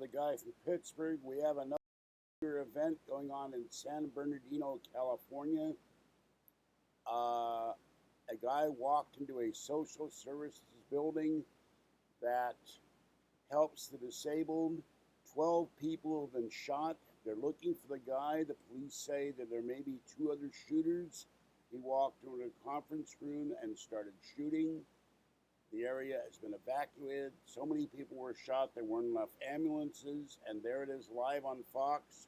the Guy from Pittsburgh. We have another event going on in San Bernardino, California. A guy walked into a social services building that helps the disabled. 12 people have been shot. They're looking for the guy. The police say that there may be two other shooters. He walked into a conference room and started shooting. The area has been evacuated. So many people were shot, there weren't enough ambulances, and there it is live on Fox.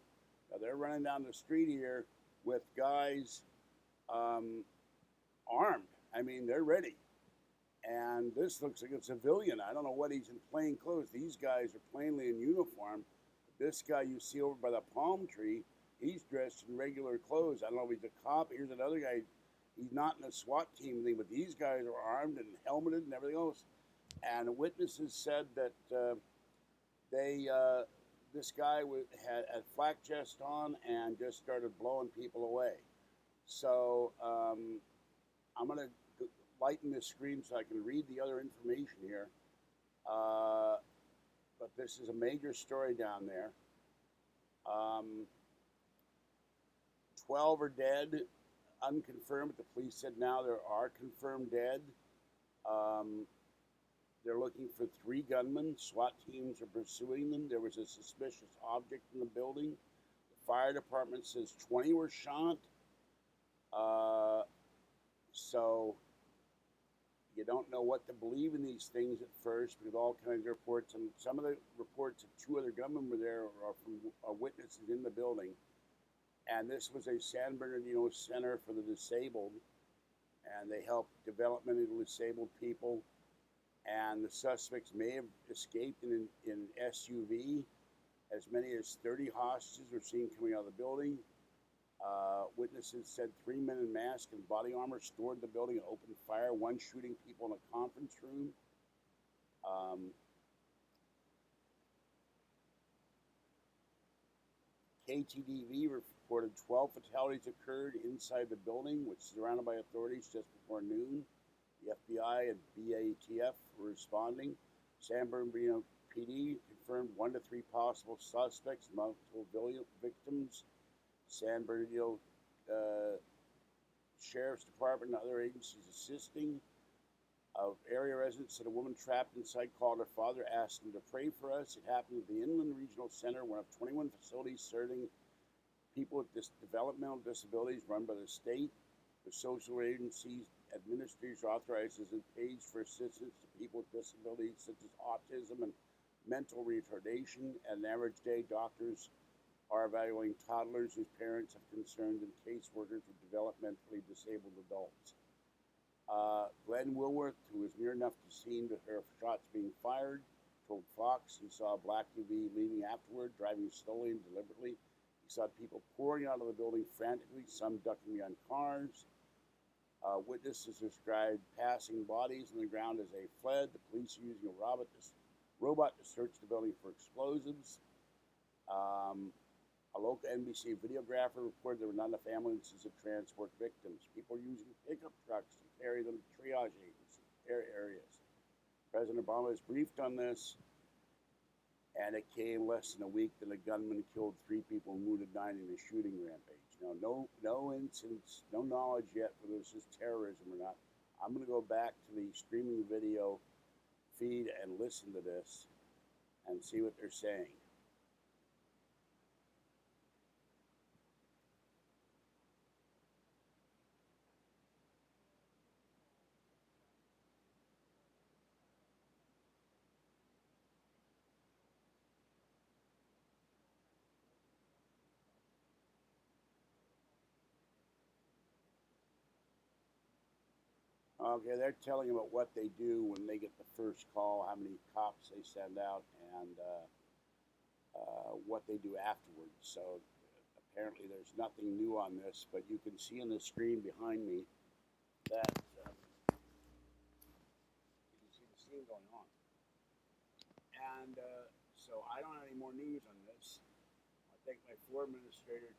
Now they're running down the street here with guys armed. I mean, they're ready. And this looks like a civilian. I don't know what he's in plain clothes. These guys are plainly in uniform. This guy you see over by the palm tree, he's dressed in regular clothes. I don't know if he's a cop. Here's another guy. He's not in a SWAT team thing, but these guys are armed and helmeted and everything else. And witnesses said that this guy had a flak vest on and just started blowing people away. So I'm going to lighten this screen so I can read the other information here. But this is a major story down there. 12 are dead, unconfirmed. The police said now there are confirmed dead. They're looking for 3 gunmen. SWAT teams are pursuing them. There was a suspicious object in the building. The fire department says 20 were shot. So you don't know what to believe in these things at first, because all kinds of reports, and some of the reports of 2 other gunmen were there are from witnesses in the building. And this was a San Bernardino center for the disabled, and they help developmentally disabled people. And the suspects may have escaped in an SUV. As many as 30 hostages were seen coming out of the building. Witnesses said 3 men in masks and body armor stormed the building and opened fire, one shooting people in a conference room. KTDV reported 12 fatalities occurred inside the building, which is surrounded by authorities just before noon. The FBI and BATF were responding. San Bernardino PD confirmed 1 to 3 possible suspects, multiple victims. San Bernardino Sheriff's Department and other agencies assisting. Area residents said a woman trapped inside called her father, asked him to pray for us. It happened at the Inland Regional Center, one of 21 facilities serving people with developmental disabilities run by the state. The social agencies administers, authorizes, and pays for assistance to people with disabilities such as autism and mental retardation. At an average day, doctors are evaluating toddlers whose parents have concerns and caseworkers with developmentally disabled adults. Glenn Wilworth, who was near enough to scene to hear shots being fired, told Fox he saw a black UV leaving afterward, driving slowly and deliberately. He saw people pouring out of the building frantically, some ducking behind cars. Witnesses described passing bodies on the ground as they fled. The police are using a robot to search the building for explosives. A local NBC videographer reported there were not enough ambulances to transport victims. People are using pickup trucks to carry them to triage areas. President Obama was briefed on this, and it came less than a week that a gunman killed 3 people and wounded 9 in a shooting rampage. Now, no incidents, no knowledge yet whether this is terrorism or not. I'm going to go back to the streaming video feed and listen to this and see what they're saying. Okay, they're telling about what they do when they get the first call, how many cops they send out, and what they do afterwards. So apparently there's nothing new on this, but you can see on the screen behind me that you can see the scene going on. And so I don't have any more news on this. I thank my floor administrator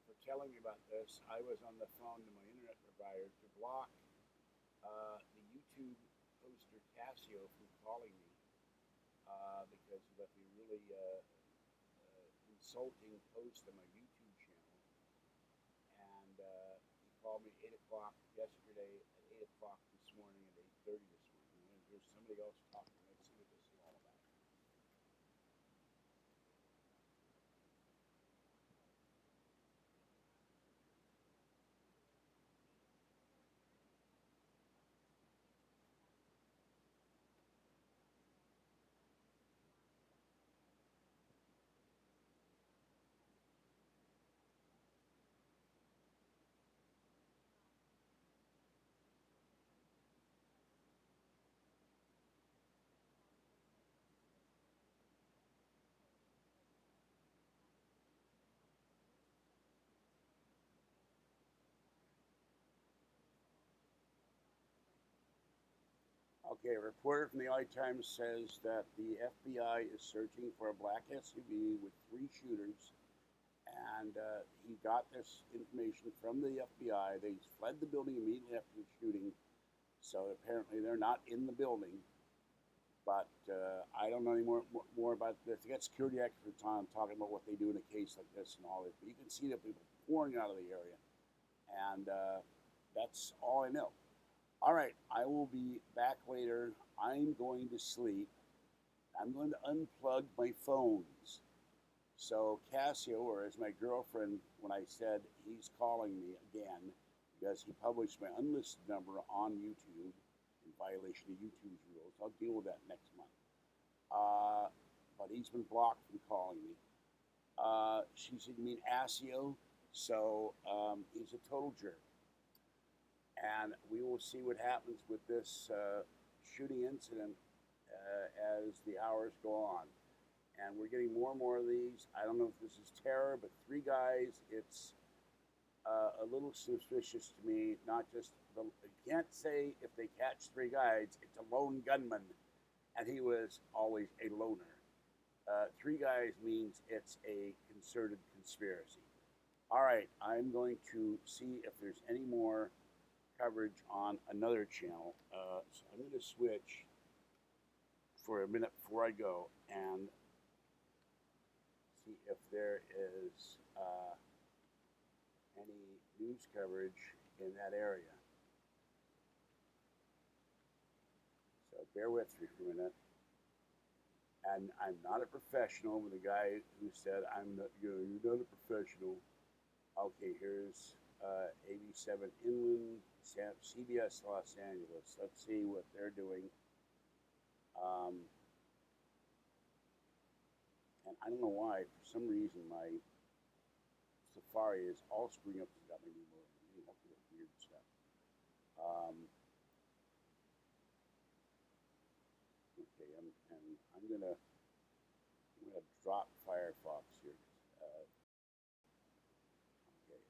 for telling me about this. I was on the phone to my internet provider to block the YouTube poster Casio from calling me. because he left me a really insulting post on my YouTube channel. And he called me 8 o'clock yesterday, at 8 o'clock this morning, at 8:30 this morning. And there's somebody else talking. Let's see what this is all about. Okay, a reporter from the LA Times says that the FBI is searching for a black SUV with 3 shooters, and he got this information from the FBI. They fled the building immediately after the shooting, so apparently they're not in the building. But I don't know any more about this. They got security experts on talking about what they do in a case like this and all this. But you can see the people pouring out of the area, and that's all I know. All right, I will be back later. I'm going to sleep. I'm going to unplug my phones. So Casio, or as my girlfriend, when I said he's calling me again, because he published my unlisted number on YouTube in violation of YouTube's rules. I'll deal with that next month. But he's been blocked from calling me. She said, you mean Asio? So he's a total jerk. And we will see what happens with this shooting incident as the hours go on. And we're getting more and more of these. I don't know if this is terror, but 3 guys, it's a little suspicious to me. Not just, you can't say if they catch 3 guys, it's a lone gunman. And he was always a loner. 3 guys means it's a concerted conspiracy. All right, I'm going to see if there's any more coverage on another channel. So I'm going to switch for a minute before I go and see if there is any news coverage in that area. So bear with me for a minute. And I'm not a professional, with the guy who said, you're not a professional. Okay, here's AB7 Inland, CBS Los Angeles. Let's see what they're doing. And I don't know why, for some reason, my Safari is all screwing up. It's got my new mode. All weird stuff. Okay, I'm gonna drop Firefox here. Okay.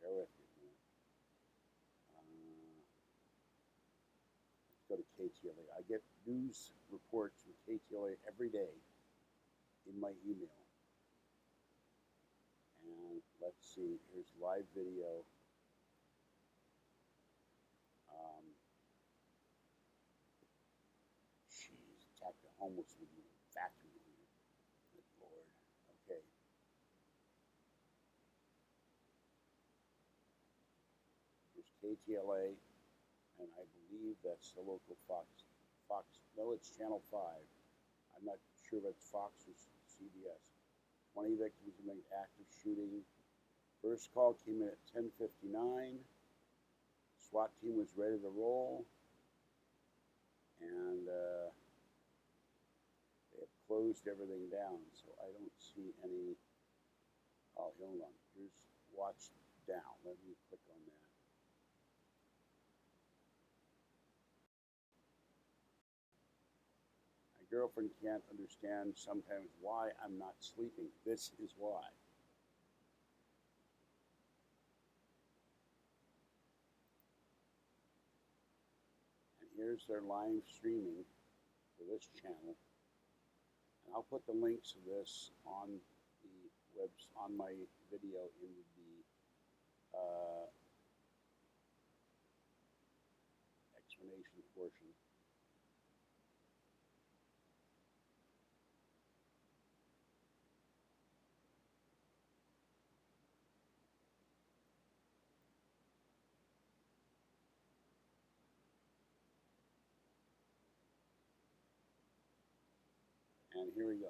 Bear with me a minute. Let's go to KTLA. I get news reports from KTLA every day in my email. And let's see, here's live video. Jeez, attacked a homeless with a vacuum cleaner. Good Lord. Okay. Here's KTLA, and I believe that's the local Fox. No, it's Channel 5. I'm not sure if it's Fox or CBS. 20 victims in an active shooting. First call came in at 10:59. SWAT team was ready to roll. And they have closed everything down, so I don't see any. Oh, hold on. Here's watch down. Let me click on that. My girlfriend can't understand sometimes why I'm not sleeping. This is why. And here's their live streaming for this channel. And I'll put the links to this on the on my video in the explanation portion. And here we go.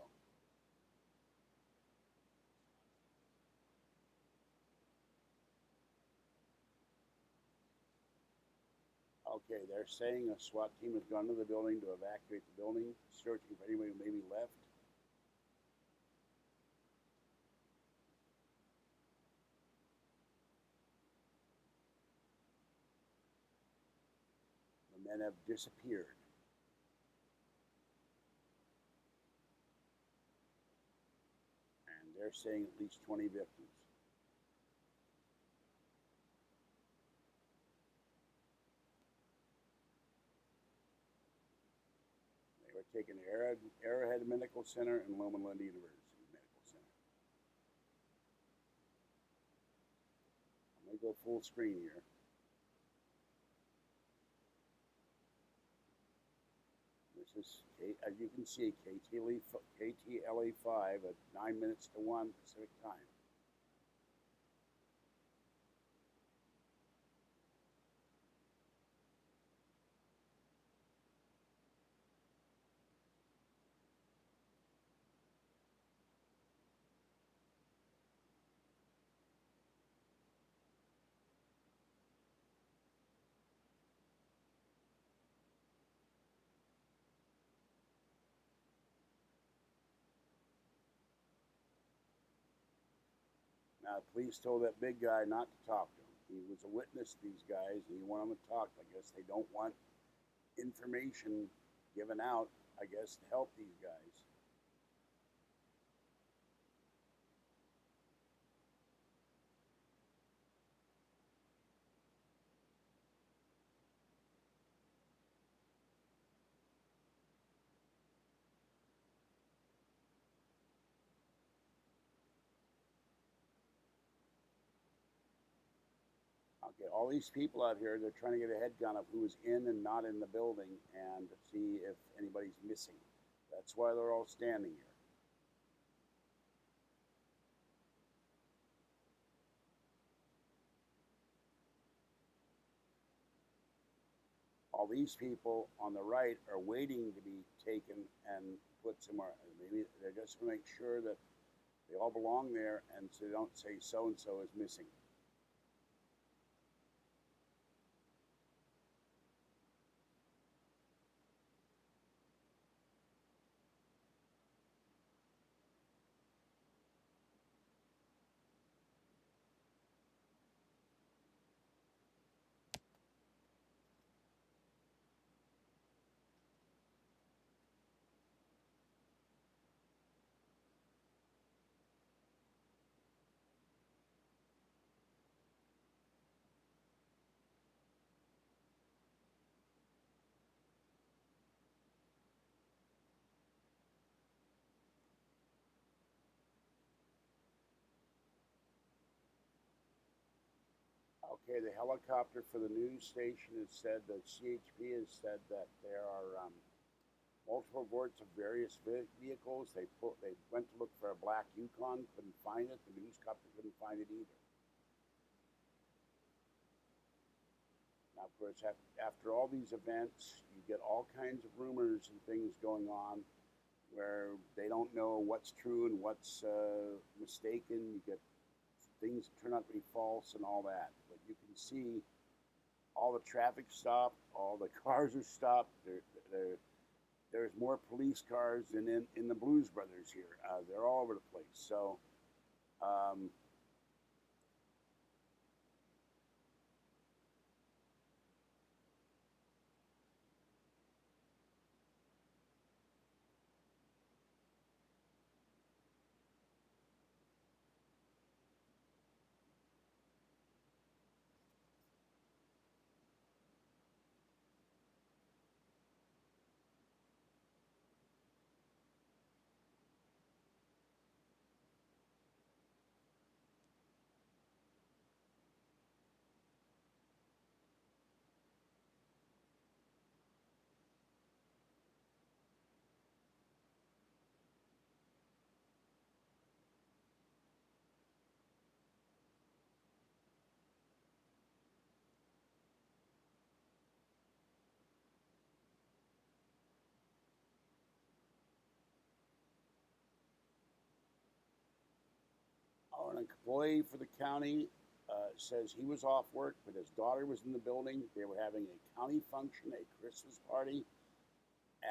Okay, they're saying a SWAT team has gone to the building to evacuate the building, searching for anybody who may be left. The men have disappeared. And they're saying at least 20 victims. They were taken to Arrowhead Medical Center and Loma Linda University Medical Center. I'm going to go full screen here. This is, as you can see, KTLA 5 at 9 minutes to 1 Pacific time. Now, the police told that big guy not to talk to him. He was a witness to these guys, and he wanted them to talk. I guess they don't want information given out, I guess, to help these guys. Okay, all these people out here, they're trying to get a head count of who is in and not in the building and see if anybody's missing. That's why they're all standing here. All these people on the right are waiting to be taken and put somewhere. Maybe they're just going to make sure that they all belong there and so they don't say so-and-so is missing. Okay, the helicopter for the news station has said that CHP has said that there are multiple reports of various vehicles. They went to look for a black Yukon, couldn't find it. The newscopter couldn't find it either. Now, of course, after all these events, you get all kinds of rumors and things going on where they don't know what's true and what's mistaken. You get things that turn out to be false and all that. But you can see all the traffic stopped, all the cars are stopped. There's more police cars than in the Blues Brothers here. They're all over the place. So, An employee for the county says he was off work, but his daughter was in the building. They were having a county function, a Christmas party,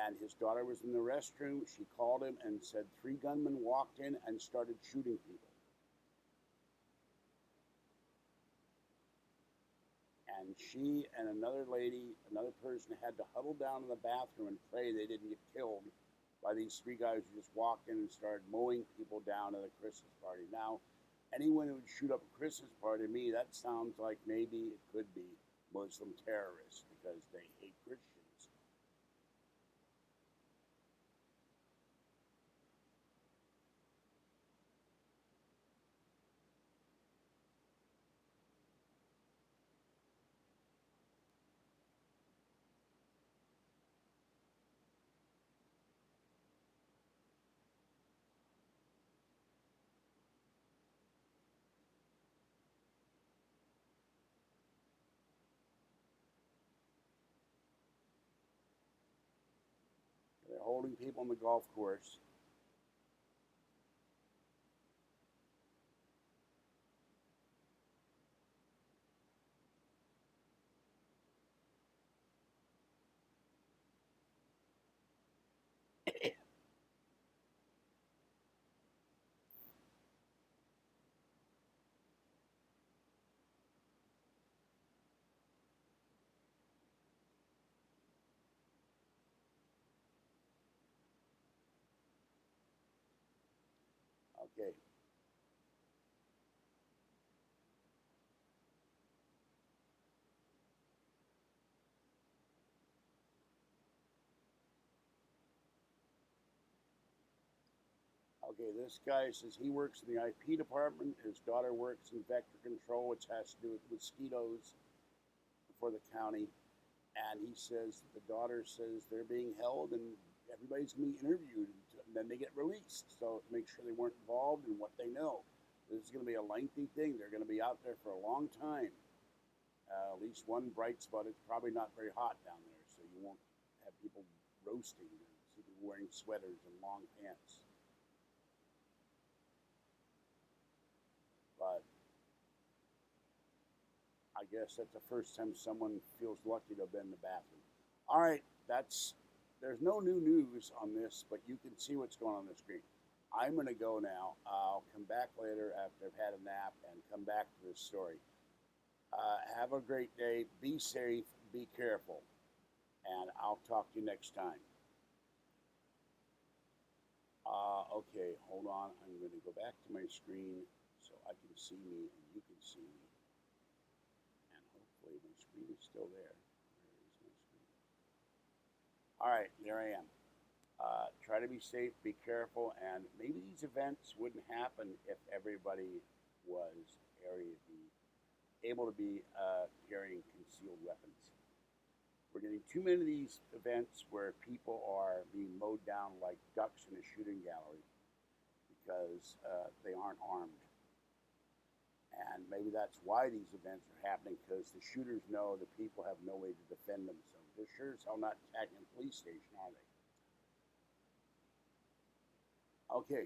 and his daughter was in the restroom. She called him and said 3 gunmen walked in and started shooting people. And she and another lady, another person, had to huddle down in the bathroom and pray they didn't get killed by these 3 guys who just walked in and started mowing people down at a Christmas party. Now, anyone who would shoot up a Christmas party, to me, that sounds like maybe it could be Muslim terrorists because they hate Christians. They're holding people on the golf course. Okay. Okay, this guy says he works in the IP department. His daughter works in vector control, which has to do with mosquitoes for the county. And he says the daughter says they're being held and everybody's going to be interviewed and then they get released. So to make sure they weren't involved in what they know. This is going to be a lengthy thing. They're going to be out there for a long time. At least one bright spot. It's probably not very hot down there, so you won't have people roasting and people wearing sweaters and long pants. But I guess that's the first time someone feels lucky to have been in the bathroom. All right, there's no new news on this, but you can see what's going on the screen. I'm going to go now. I'll come back later after I've had a nap and come back to this story. Have a great day. Be safe. Be careful. And I'll talk to you next time. Okay, hold on. I'm going to go back to my screen so I can see me and you can see me. And hopefully my screen is still there. Where is my screen? All right, there I am. Try to be safe, be careful, and maybe these events wouldn't happen if everybody was able to be carrying concealed weapons. We're getting too many of these events where people are being mowed down like ducks in a shooting gallery because they aren't armed. And maybe that's why these events are happening, because the shooters know the people have no way to defend themselves. They're sure as hell not attacking a police station, are they? Okay,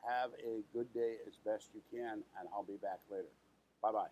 have a good day as best you can, and I'll be back later. Bye-bye.